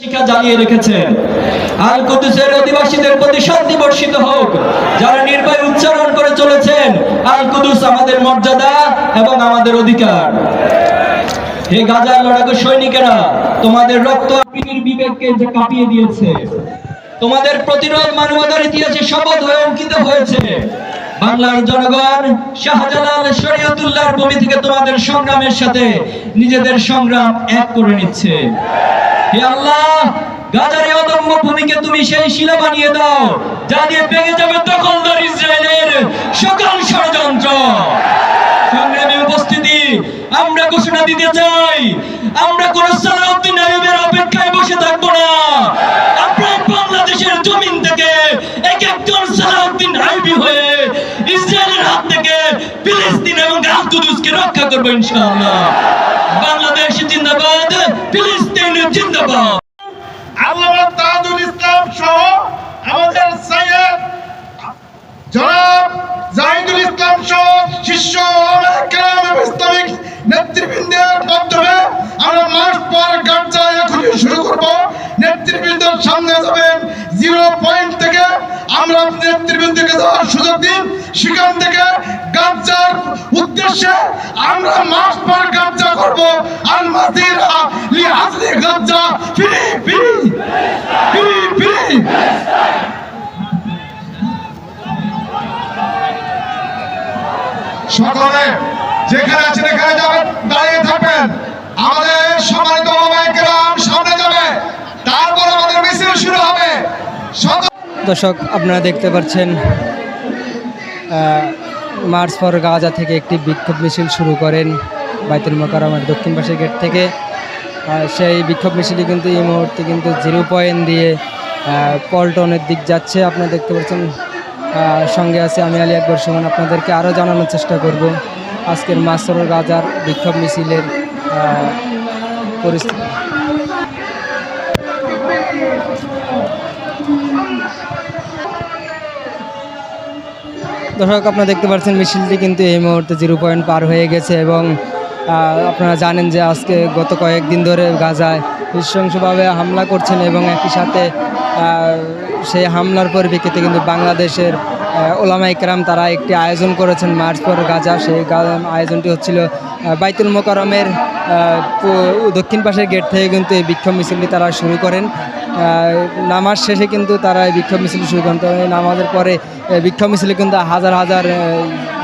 শিক্ষা জ্বালিয়ে রেখেছেন। আল কুদুসের অধিবাসীদের প্রতি শান্তি বর্ষিত হোক, যারা নির্ভয় উচ্চারণ করে চলেছেন আল কুদুস আমাদের মর্যাদা এবং আমাদের অধিকার। হে গাজার লড়াকু সৈনিকেরা, তোমাদের রক্ত পৃথিবীর বিবেককে যে কাঁপিয়ে দিয়েছে। তোমাদের প্রতিরোধ মানবতার ইতিহাসে শপথ হয়ে অঙ্কিত হয়েছে। বাংলার জনগণ শাহজালাল শরীয়তুল্লাহর ভূমি থেকে তোমাদের সংগ্রামের সাথে নিজেদের সংগ্রাম এক করে নিচ্ছে। হে আল্লাহ, গাজার এই অদম্য ভূমিকে তুমি সেই শিলা বানিয়ে দাও যা দিয়ে ভেঙে যাবে দখলদার ইসরায়েলের সকল ষড়যন্ত্র। সংগ্রামী উপস্থিতি, আমরা ঘোষণা দিতে চাই, আমরা কোন সালাউদ্দিন আইয়ুবের অপেক্ষায় বসে থাকবো না। আমরা বাংলাদেশের জমিন থেকে এক একজন সালাউদ্দিন আইয়ুবী হয়ে ইসরায়েলের হাত থেকে ফিলিস্তিন এবং আল কুদুসকে রক্ষা করবো ইনশাআল্লাহ। বাংলাদেশ জিন্দাবাদ, ফিলিস্তিন জিন্দাবাদ। আল্লামা তাজুল ইসলাম সহ আমাদের সৈয়দ জনাব জাহিদুল ইসলাম সহ শীর্ষ ওলামায়ে কেরাম এবং ইসলামিক নেতৃবৃন্দের মাধ্যমে আমরা মার্চ পর গাজা এখনই শুরু করব। নেতৃবৃন্দের সামনে যাবেন 0 পয়েন্ট থেকে, আমরা নেতৃবৃন্দকে যাওয়ার সুযোগ দিন। সেখান থেকে গাজার উদ্দেশ্যে আমরা মার্চ পর গাজা করব। আল মাসিরা লি আজলি Gaza, free free free free. সকলে যেখানে আছেন এখানে যাবেন, দাঁড়িয়ে থাকবেন। আমাদের সম্মানিত ওলামায়ে কেরাম সামনে যাবে, তারপর আমাদের মিছিল শুরু হবে। দর্শক, আপনারা দেখতে পাচ্ছেন মার্চ ফর গাজা থেকে একটি বিক্ষোভ মিছিল শুরু করেন বাইতুল মোকাররমের দক্ষিণ পাশের গেট থেকে। সেই বিক্ষোভ মিছিলই কিন্তু এই মুহূর্তে কিন্তু 0 পয়েন্ট দিয়ে পল্টনের দিক যাচ্ছে। আপনারা দেখতে পাচ্ছেন, সঙ্গে আছে আমি আলী আকবর সুমন। আপনাদেরকে আরও জানানোর চেষ্টা করব আজকের মার্চ ফর গাজার বিক্ষোভ মিছিলের পরিস্থিতি। দর্শক, আপনারা দেখতে পাচ্ছেন মিছিলটি কিন্তু এই মুহূর্তে 0 পয়েন্ট পার হয়ে গেছে এবং আপনারা জানেন যে আজকে গত কয়েকদিন ধরে গাজায় নৃশংসভাবে হামলা করছেন এবং একই সাথে সেই হামলার পরিপ্রেক্ষিতে কিন্তু বাংলাদেশের ওলামায়ে কেরাম তারা একটি আয়োজন করেছেন মার্চ ফর গাজা। সেই আয়োজনটি হচ্ছিল বাইতুল মোকাররমের দক্ষিণ পাশের গেট থেকে কিন্তু এই বিক্ষোভ মিছিলটি তারা শুরু করেন। নামাজ শেষে কিন্তু তারা এই বিক্ষোভ মিছিল শুরু করেন। তো নামাজের পরে বিক্ষোভ মিছিলে কিন্তু হাজার হাজার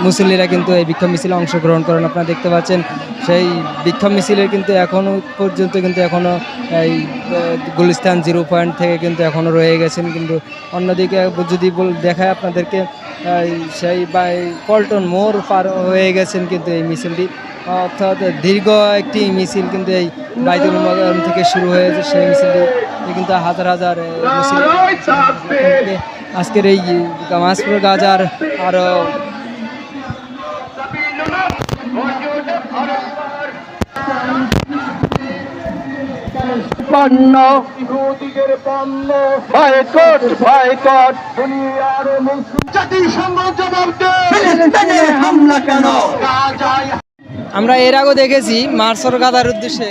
মুসল্লিরা কিন্তু এই বিক্ষোভ মিছিলে অংশগ্রহণ করেন। আপনারা দেখতে পাচ্ছেন সেই বিক্ষোভ মিছিলের কিন্তু এখনও পর্যন্ত কিন্তু এখনও এই গুলিস্তান 0 পয়েন্ট থেকে কিন্তু এখনও রয়ে গেছেন। কিন্তু অন্যদিকে যদি দেখায় আপনাদেরকে, সেই পল্টন মোড় পার হয়ে গেছেন কিন্তু এই মিছিলটি, অর্থাৎ দীর্ঘ একটি মিছিল কিন্তু এই বাইতুল মোকাররম থেকে শুরু হয়েছে। সেই মিছিলটি কিন্তু হাজার হাজার মিছিল আজকের এই মার্চ ফর গাজার আরও পণ্য ইহুদিদের পণ্য বয়কট বয়কট দুনিয়ার মুসলিম জাতিসংঘ জবাব দেয়, ফিলিস্তিনে হামলা কেন? গাজায় আমরা এর আগেও দেখেছি মার্চ ফর গাজার উদ্দেশ্যে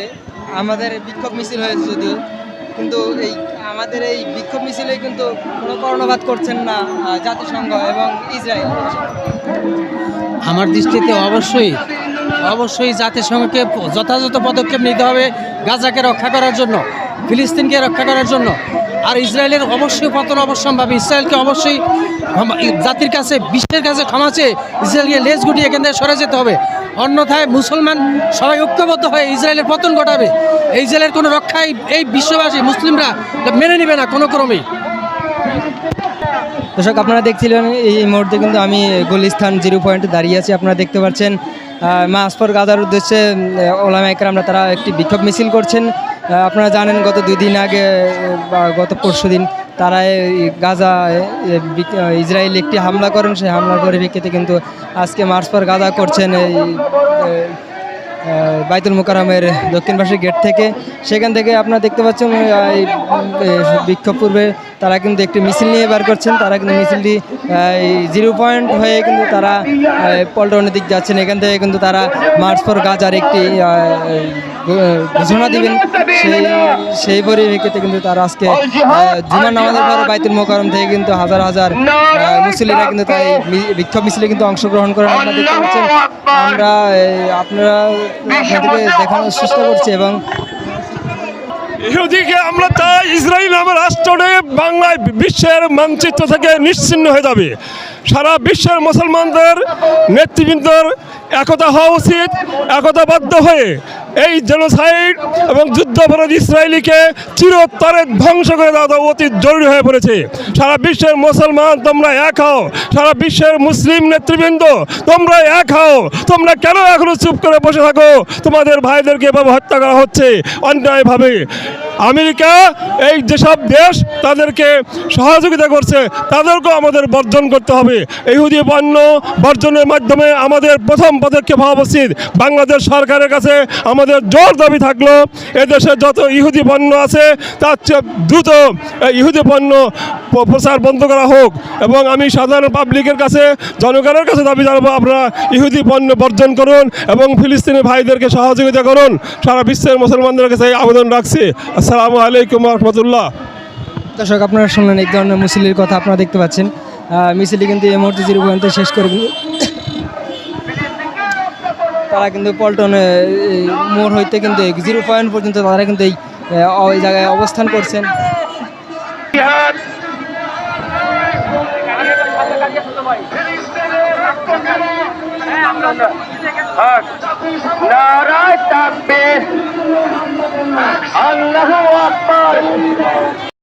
আমাদের বিক্ষোভ মিছিল হয়েছে যদিও, কিন্তু আমাদের এই বিক্ষোভ মিছিলে কিন্তু কোনো কর্ণপাত করছেন না জাতিসংঘ এবং ইসরায়েল। আমার দৃষ্টিতে অবশ্যই জাতিসংঘকে যথাযথ পদক্ষেপ নিতে হবে গাজাকে রক্ষা করার জন্য, ফিলিস্তিনকে রক্ষা করার জন্য। আর ইসরায়েলের অবশ্যই পতন অবশ্যম্ভাবী। ইসরায়েলকে অবশ্যই জাতির কাছে, বিশ্বের কাছে ক্ষমা চেয়ে ইসরায়েলকে লেজ গুটিয়ে এখান থেকে সরে যেতে হবে। অন্যথায় মুসলমান সবাই ঐক্যবদ্ধ হয়ে ইসরায়েলের পতন ঘটাবে। এই ইসরায়েলের কোনো রক্ষাই এই বিশ্ববাসী মুসলিমরা মেনে নেবে না কোনো ক্রমেই। দর্শক, আপনারা দেখছিলেন এই মুহূর্তে কিন্তু আমি গুলিস্তান 0 পয়েন্টে দাঁড়িয়ে আছি। আপনারা দেখতে পাচ্ছেন মার্চ ফর গাজার উদ্দেশ্যে ওলামায়ে কেরামরা তারা একটি বিক্ষোভ মিছিল করছেন। আপনারা জানেন গত 2 দিন আগে বা গত পরশু দিন তারা গাজা ইসরায়েল একটি হামলা করেন। সেই হামলার পরিপ্রেক্ষিতে কিন্তু আজকে মার্চ ফর গাজা করছেন এই বাইতুল মোকাররমের দক্ষিণ পাশের গেট থেকে। সেখান থেকে আপনারা দেখতে পাচ্ছেন এই বিক্ষোভ পূর্বে তারা কিন্তু একটি মিছিল নিয়ে বের করছেন। তারা কিন্তু মিছিলটি 0 পয়েন্ট হয়ে কিন্তু তারা পল্টনের দিক যাচ্ছেন। এখান থেকে কিন্তু তারা মার্চ ফর গাজার একটি ঘোষণা দিবেন। সেই পরিপ্রেক্ষিতে কিন্তু তারা আজকে জুমার নামাজের পরে বাইতুল মোকাররম থেকে কিন্তু হাজার হাজার মুসল্লিরা কিন্তু তাই বিক্ষোভ মিছিলে কিন্তু অংশগ্রহণ করেন। আপনারা দেখতে পাচ্ছেন, আমরা আপনাদেরকে দেখানোর চেষ্টা করছি। এবং ইহুদিকে আমরা চাই ইসরায়েল নামের রাষ্ট্রটি বাংলায় বিশ্বের মানচিত্র থেকে নিশ্চিহ্ন হয়ে যাবে। সারা বিশ্বের মুসলমানদের নেতৃবৃন্দর একতা হওয়া উচিত। একতাবদ্ধ হয়ে এই জেনোসাইড এবং যুদ্ধাপরাধ ইসরায়েলিকে চিরতরে ধ্বংস করে দেওয়া অতি জরুরি হয়ে পড়েছে। সারা বিশ্বের মুসলমান তোমরা এক হও, সারা বিশ্বের মুসলিম নেতৃবৃন্দ তোমরা এক হও। তোমরা কেন এখনো চুপ করে বসে থাকো? তোমাদের ভাইদেরকে এভাবে হত্যা করা হচ্ছে অন্যায়ভাবে। আমেরিকা এই যেসব দেশ তাদেরকে সহযোগিতা করছে তাদেরকেও আমাদের বর্জন করতে হবে। ইহুদি পণ্য বর্জনের মাধ্যমে আমাদের প্রথম পদক্ষেপ হওয়া উচিত। বাংলাদেশ সরকারের কাছে আমাদের জোর দাবি থাকলো এদেশে যত ইহুদি পণ্য আছে তার চেয়ে দ্রুত ইহুদি পণ্য প্রচার বন্ধ করা হোক। এবং আমি সাধারণ পাবলিকের কাছে, জনগণের কাছে দাবি জানাবো, আপনারা ইহুদি পণ্য বর্জন করুন এবং ফিলিস্তিনি ভাইদেরকে সহযোগিতা করুন। সারা বিশ্বের মুসলমানদের কাছে এই আবেদন রাখছি। আসসালামু আলাইকুম রহমতুল্লাহ। দর্শক, আপনারা শুনলেন এক ধরনের মিছিলের কথা। আপনারা দেখতে পাচ্ছেন মিছিলটি কিন্তু এই মুহূর্তে 0 পয়েন্টে শেষ করে তারা কিন্তু পল্টনে মোড় হইতে কিন্তু 0 পয়েন্ট পর্যন্ত তারা কিন্তু এই জায়গায় অবস্থান করছেন। নারায়ে তাকবীর, আল্লাহু আকবার।